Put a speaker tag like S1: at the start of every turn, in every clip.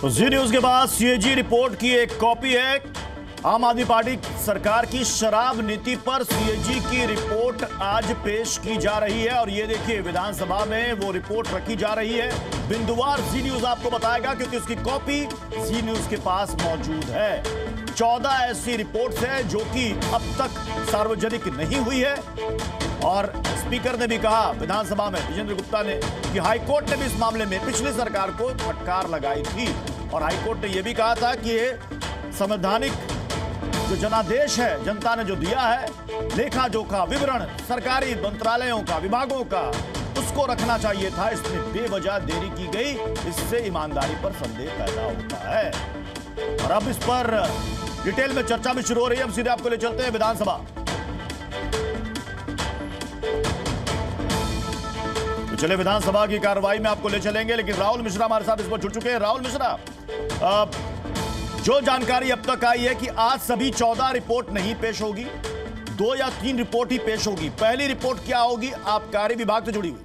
S1: जी news के बाद CAG report की एक कॉपी है। आम आदमी पार्टी सरकार की शराब नीति पर सीएजी की रिपोर्ट आज पेश की जा रही है और ये देखिए विधानसभा में वो रिपोर्ट रखी जा रही है। बिंदुवार जी न्यूज आपको बताएगा क्योंकि उसकी कॉपी जी न्यूज के पास मौजूद है। 14 ऐसी रिपोर्ट्स है जो कि अब तक सार्वजनिक नहीं हुई है और स्पीकर ने भी कहा विधानसभा में, विजेंद्र गुप्ता ने, कि हाईकोर्ट ने भी इस मामले में पिछली सरकार को फटकार लगाई थी और हाईकोर्ट ने यह भी कहा था कि ये संवैधानिक जो जनादेश है जनता ने जो दिया है, लेखा जोखा विवरण सरकारी मंत्रालयों का, विभागों का, उसको रखना चाहिए था। इसमें बेवजह देरी की गई, इससे ईमानदारी पर संदेह पैदा होता है और अब इस पर डिटेल में चर्चा भी शुरू हो रही है। हम सीधे आपको ले चलते हैं विधानसभा। तो चले विधानसभा की कार्रवाई में आपको ले चलेंगे, लेकिन राहुल मिश्रा हमारे साथ इस पर जुड़ चुके हैं। राहुल मिश्रा, जो जानकारी अब तक आई है कि आज सभी 14 रिपोर्ट नहीं पेश होगी, 2 या 3 रिपोर्ट ही पेश होगी। पहली रिपोर्ट क्या होगी? आबकारी विभाग से जुड़ी हुई।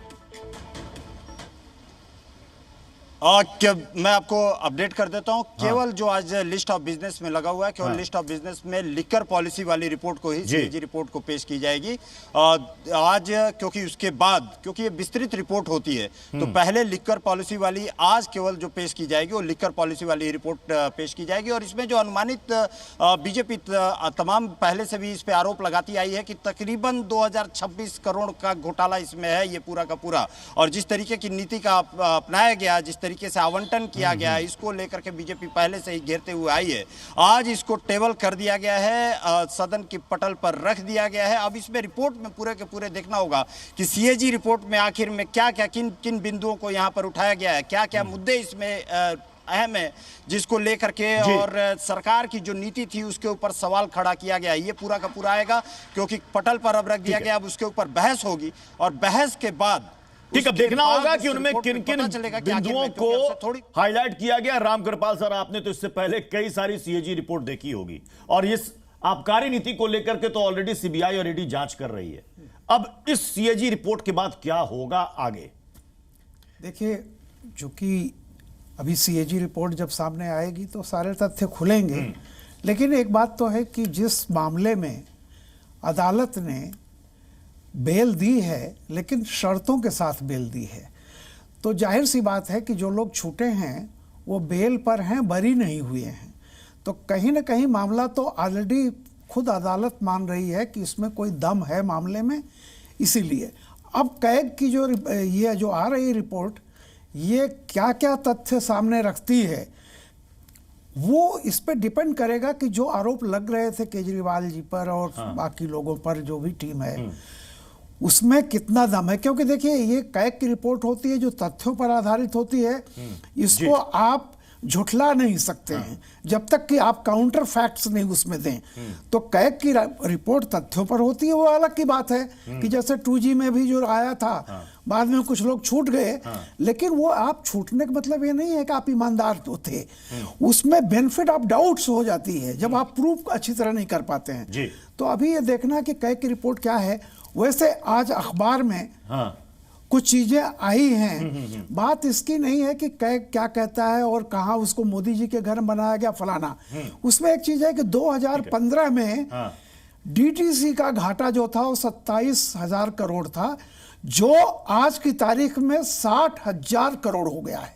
S2: मैं आपको अपडेट कर देता हूं। केवल जो आज लिस्ट ऑफ बिजनेस में लगा हुआ है, केवल लिस्ट ऑफ बिजनेस में लिकर पॉलिसी वाली रिपोर्ट को ही, सीएजी रिपोर्ट को पेश की जाएगी आज, क्योंकि उसके बाद, क्योंकि ये विस्तृत रिपोर्ट होती है, तो पहले लिकर पॉलिसी वाली आज केवल जो पेश की जाएगी वो लिकर पॉलिसी वाली रिपोर्ट पेश की जाएगी। और इसमें जो अनुमानित बीजेपी तमाम पहले से भी इस पे आरोप लगाती आई है कि तकरीबन 2026 करोड़ का घोटाला इसमें है, ये पूरा का पूरा। और जिस तरीके की नीति का अपनाया गया, जिस तरीके से आवंटन किया गया है, इसको लेकर के बीजेपी पहले से ही घेरते हुए आई है। आज इसको टेबल कर दिया गया है, सदन की पटल पर रख दिया गया है। अब इसमें रिपोर्ट में पूरे के पूरे देखना होगा कि सीएजी रिपोर्ट में आखिर में क्या क्या, किन किन बिंदुओं को यहां पर उठाया गया है, क्या क्या मुद्दे इसमें अहम है जिसको लेकर के, और सरकार की जो नीति थी उसके ऊपर सवाल खड़ा किया गया। ये पूरा का पूरा आएगा क्योंकि पटल पर अब रख दिया गया। अब उसके ऊपर बहस होगी और बहस के बाद
S1: ठीक, अब देखना होगा कि उनमें किन किन बिंदुओं को हाईलाइट किया गया। रामकृपाल सर, आपने तो इससे पहले कई सारी सीएजी रिपोर्ट देखी होगी और इस आबकारी नीति को लेकर के तो ऑलरेडी सीबीआई और ईडी जांच कर रही है। अब इस सीएजी रिपोर्ट के बाद क्या होगा आगे?
S3: देखिए, जो कि अभी सीएजी रिपोर्ट जब सामने आएगी तो सारे तथ्य खुलेंगे, लेकिन एक बात तो है कि जिस मामले में अदालत ने बेल दी है, लेकिन शर्तों के साथ बेल दी है, तो जाहिर सी बात है कि जो लोग छूटे हैं वो बेल पर हैं, बरी नहीं हुए हैं। तो कहीं ना कहीं मामला तो ऑलरेडी खुद अदालत मान रही है कि इसमें कोई दम है मामले में। इसीलिए अब कैग की ये जो आ रही रिपोर्ट, ये क्या क्या तथ्य सामने रखती है, वो इस पे डिपेंड करेगा कि जो आरोप लग रहे थे केजरीवाल जी पर और बाकी लोगों पर, जो भी टीम है, उसमें कितना दम है। क्योंकि देखिए, ये कैग की रिपोर्ट होती है जो तथ्यों पर आधारित होती है, इसको आप झुठला नहीं सकते हैं जब तक कि आप काउंटर फैक्ट्स नहीं उसमें दें। तो कैग की रिपोर्ट तथ्यों पर होती है, वो अलग की बात है कि जैसे 2G में भी जो आया था, बाद में कुछ लोग छूट गए, लेकिन वो आप छूटने का मतलब ये नहीं है कि आप ईमानदार तो थे। उसमें बेनिफिट ऑफ डाउट्स हो जाती है जब आप प्रूफ अच्छी तरह नहीं कर पाते हैं। तो अभी ये देखना कि कैग की रिपोर्ट क्या है। वैसे आज अखबार में कुछ चीजें आई हैं, बात इसकी नहीं है कि कैग क्या कहता है और कहाँ उसको मोदी जी के घर में बनाया गया फलाना। उसमें एक चीज है कि 2015 में डीटीसी का घाटा जो था वो 27,000 करोड़ था, जो आज की तारीख में 60,000 करोड़ हो गया है।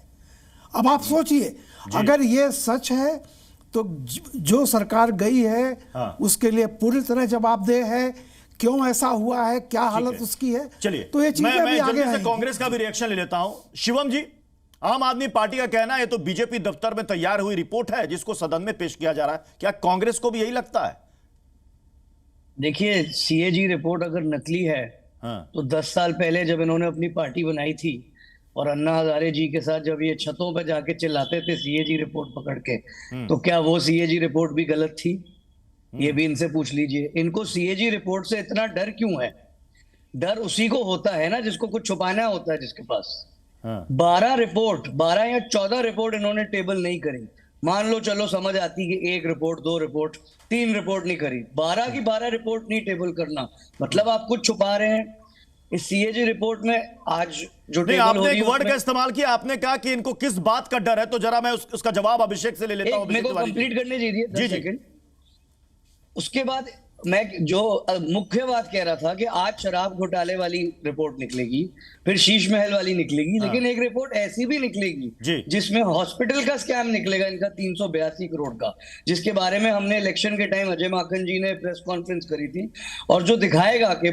S3: अब आप सोचिए, अगर ये सच है तो जो सरकार गई है उसके लिए पूरी तरह जवाबदेह है। क्यों ऐसा हुआ है, क्या हालत उसकी है।
S1: चलिए,
S3: तो ये चीजें
S1: मैं जल्दी से कांग्रेस का भी रिएक्शन ले लेता हूं। शिवम जी, आम आदमी पार्टी का कहना है ये तो बीजेपी दफ्तर में तैयार हुई रिपोर्ट है जिसको सदन में पेश किया जा रहा है, क्या कांग्रेस को भी यही लगता है?
S4: देखिए, सीएजी रिपोर्ट अगर नकली है तो 10 साल पहले जब इन्होंने अपनी पार्टी बनाई थी और अन्ना हजारे जी के साथ जब ये छतों पर जाके चिल्लाते थे सीएजी रिपोर्ट पकड़ के, तो क्या वो सीएजी रिपोर्ट भी गलत थी? ये भी इनसे पूछ लीजिए। इनको सीएजी रिपोर्ट से इतना डर क्यों है? डर उसी को होता है ना जिसको कुछ छुपाना होता है, जिसके पास 12 या 14 रिपोर्ट इन्होंने टेबल नहीं करी। मान लो चलो समझ आती कि 1 रिपोर्ट, 2 रिपोर्ट, 3 रिपोर्ट नहीं करी, 12 की 12 रिपोर्ट नहीं टेबल करना, मतलब आप कुछ छुपा रहे हैं। इस सीएजी रिपोर्ट में आज जो
S1: नहीं,
S4: टेबल हो
S1: आपने
S4: रही
S1: एक
S4: है
S1: वर्ड का
S4: उसमें
S1: इस्तेमाल किया, आपने कहा कि इनको किस बात का डर है, तो जरा मैं उसका जवाब अभिषेक से ले लेता हूं।
S4: मेरे को
S1: तिवारी जी।
S4: कंप्लीट करने दीजिए 10
S1: जी जी।
S4: सेकंड। उसके बाद मैं जो मुख्य बात कह रहा था कि आज शराब घोटाले वाली रिपोर्ट निकलेगी, फिर शीश महल वाली निकलेगी, लेकिन एक रिपोर्ट ऐसी भी
S1: जी।
S4: निकलेगी जिसमें हॉस्पिटल का स्कैम निकलेगा, इनका 382 करोड़ का, जिसके बारे में हमने इलेक्शन के टाइम अजय माकन जी ने प्रेस कॉन्फ्रेंस करी थी, और जो दिखाएगा कि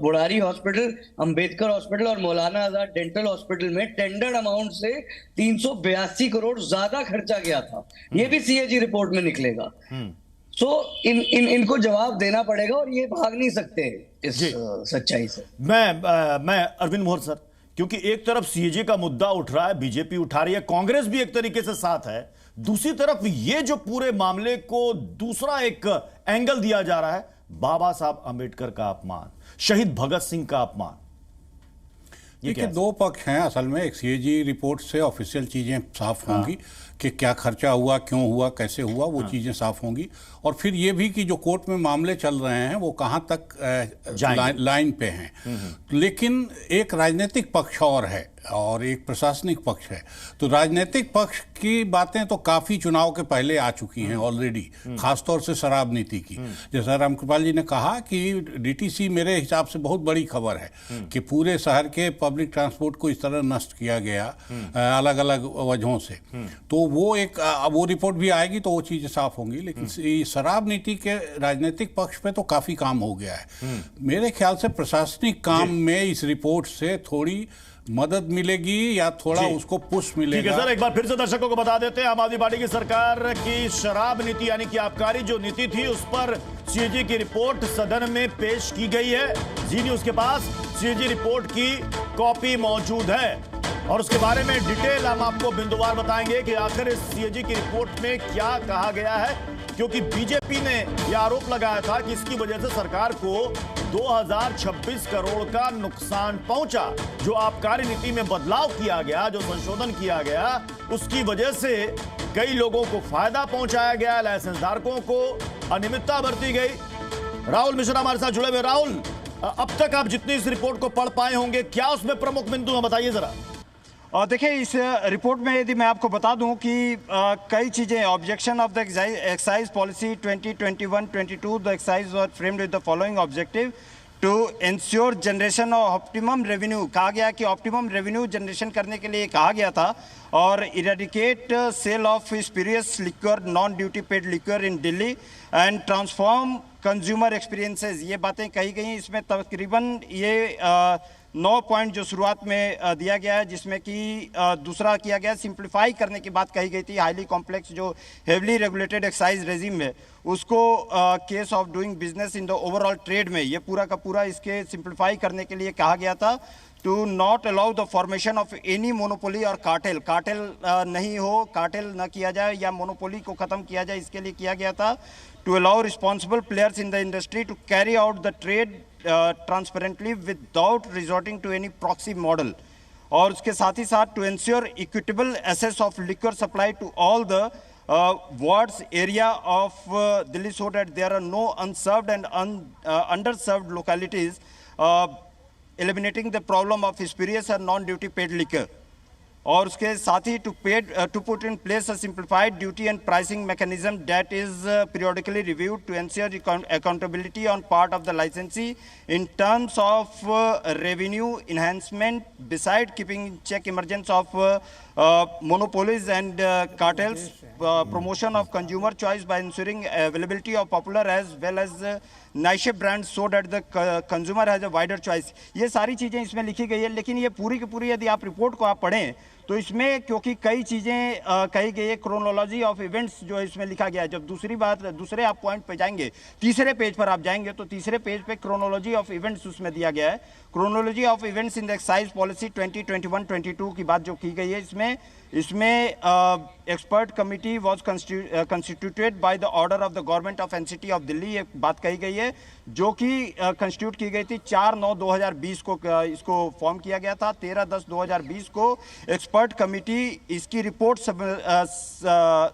S4: बुढ़ारी हॉस्पिटल, अंबेडकर हॉस्पिटल और मौलाना आजाद डेंटल हॉस्पिटल में टेंडर्ड अमाउंट से 382 करोड़ ज्यादा खर्चा गया था। ये भी सीएजी रिपोर्ट में निकलेगा। सो इनको जवाब देना पड़ेगा और ये भाग नहीं सकते इस सच्चाई से।
S1: मैं अरविंद मोहर सर, क्योंकि एक तरफ सीएजी का मुद्दा उठ रहा है, बीजेपी उठा रही है, कांग्रेस भी एक तरीके से साथ है, दूसरी तरफ ये जो पूरे मामले को दूसरा एक एंगल दिया जा रहा है, बाबा साहब अंबेडकर का अपमान, शहीद भगत सिंह का अपमान।
S5: देखिए, दो पक्ष हैं असल में। एक सीएजी रिपोर्ट से ऑफिशियल चीज़ें साफ होंगी कि क्या खर्चा हुआ, क्यों हुआ, कैसे हुआ, वो चीज़ें साफ होंगी। और फिर ये भी कि जो कोर्ट में मामले चल रहे हैं वो कहाँ तक लाइन पे हैं। लेकिन एक राजनीतिक पक्ष और है और एक प्रशासनिक पक्ष है। तो राजनीतिक पक्ष की बातें तो काफ़ी चुनाव के पहले आ चुकी हैं ऑलरेडी, खासतौर से शराब नीति की। जैसा रामकृपाल जी ने कहा कि डीटीसी मेरे हिसाब से बहुत बड़ी खबर है कि पूरे शहर के पब्लिक ट्रांसपोर्ट को इस तरह नष्ट किया गया अलग अलग वजहों से। तो वो रिपोर्ट भी आएगी तो वो चीज़ें साफ होंगी। लेकिन शराब नीति के राजनीतिक पक्ष पे तो काफ़ी काम हो गया है। मेरे ख्याल से प्रशासनिक काम में इस रिपोर्ट से थोड़ी मदद मिलेगी या थोड़ा उसको पुश मिलेगा।
S1: ठीक है सर, एक बार फिर से दर्शकों को बता देते हैं, आम आदमी पार्टी की सरकार की शराब नीति यानी कि आबकारी जो नीति थी, उस पर सीएजी की रिपोर्ट सदन में पेश की गई है। जी न्यूज के पास सीएजी रिपोर्ट की कॉपी मौजूद है और उसके बारे में डिटेल हम आपको बिंदुवार बताएंगे कि आखिर इस सीएजी की रिपोर्ट में क्या कहा गया है, क्योंकि बीजेपी ने यह आरोप लगाया था कि इसकी वजह से सरकार को 2026 करोड़ का नुकसान पहुंचा। जो आबकारी नीति में बदलाव किया गया, जो संशोधन किया गया, उसकी वजह से कई लोगों को फायदा पहुंचाया गया, लाइसेंस धारकों को अनियमितता बरती गई। राहुल मिश्रा हमारे साथ जुड़े हुए। राहुल, अब तक आप जितनी इस रिपोर्ट को पढ़ पाए होंगे, क्या उसमें प्रमुख बिंदु हैं, बताइए जरा।
S2: देखिए, इस रिपोर्ट में यदि मैं आपको बता दूं कि कई चीज़ें, objection of the excise policy 2021-22, the excise were framed with the following objective to ensure generation of optimum revenue. कहा गया कि ऑप्टिमम रेवेन्यू जनरेशन करने के लिए कहा गया था, और eradicate sale of spurious liquor, non duty paid liquor in Delhi and transform consumer experiences. ये बातें कही गई। इसमें तकरीबन ये 9 पॉइंट जो शुरुआत में दिया गया है, जिसमें कि दूसरा किया गया सिंप्लीफाई करने की बात कही गई थी। हाईली कॉम्प्लेक्स जो हेवली रेगुलेटेड एक्साइज रेजिम है, उसको case of doing business in the overall trade में, ये पूरा का पूरा इसके सिंप्लीफाई करने के लिए कहा गया था। To not allow the formation of any monopoly और कार्टेल, कार्टेल नहीं हो, कार्टेल न किया जाए या मोनोपोली को ख़त्म किया जाए, इसके लिए किया गया था। To allow responsible players in the industry to carry out the trade transparently without resorting to any proxy model, और उसके साथ ही साथ to ensure equitable access of liquor supply to all the wards area of Delhi, so that there are no unserved and underserved localities, eliminating the problem of spurious and non-duty paid liquor. और उसके साथ ही to put in place a simplified duty and pricing mechanism that is periodically reviewed to ensure accountability on part of the licensee in terms of revenue enhancement, beside keeping in check emergence of monopolies and cartels, promotion of consumer choice by ensuring availability of popular as well as niche brands so that the consumer has a wider choice। ये सारी चीज़ें इसमें लिखी गई है। लेकिन ये पूरी की पूरी यदि आप रिपोर्ट को आप पढ़ें तो इसमें क्योंकि कई चीज़ें कही गई है, क्रोनोलॉजी ऑफ इवेंट्स जो इसमें लिखा गया है। जब दूसरे आप पॉइंट पे जाएंगे, तीसरे पेज पर आप जाएंगे तो तीसरे पेज पे क्रोनोलॉजी ऑफ इवेंट्स उसमें दिया गया है। Chronology of events in the excise policy 2021-22 की बात जो की गई है, इसमें expert committee was constituted by the order of the government of NCT of Delhi, एक बात कही गई है, जो कि कंस्टिट्यूट की गई थी 4/9/2020 को इसको फॉर्म किया गया था। 13/10/2020 को एक्सपर्ट कमिटी इसकी रिपोर्ट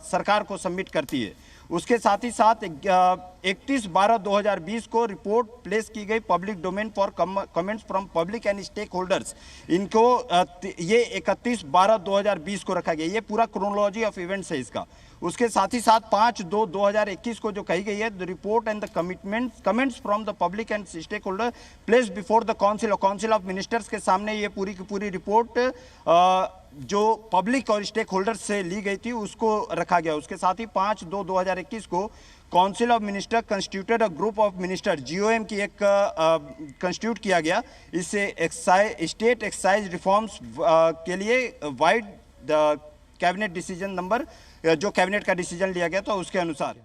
S2: सरकार को सबमिट करती है। उसके साथ ही साथ 31/12/2020 को रिपोर्ट प्लेस की गई public domain for comments from public and stakeholders. इनको ये 31/12/2020 को रखा गया। ये पूरा क्रोनोलॉजी ऑफ इवेंट्स है इसका। उसके साथ ही साथ 5/2/2021 को जो कही गई है, the report and the comments from the public and stake holder place before the council of ministers के सामने ये पूरी की पूरी रिपोर्ट जो पब्लिक और स्टेक होल्डर से ली गई थी उसको रखा गया। उसके साथ ही 5/2/2021 को council of minister constituted a group of minister, GoM की एक कंस्टिट्यूट किया गया। इससे स्टेट एक्साइज रिफॉर्म्स के लिए वाइड कैबिनेट डिसीजन नंबर, जो कैबिनेट का डिसीजन लिया गया था उसके अनुसार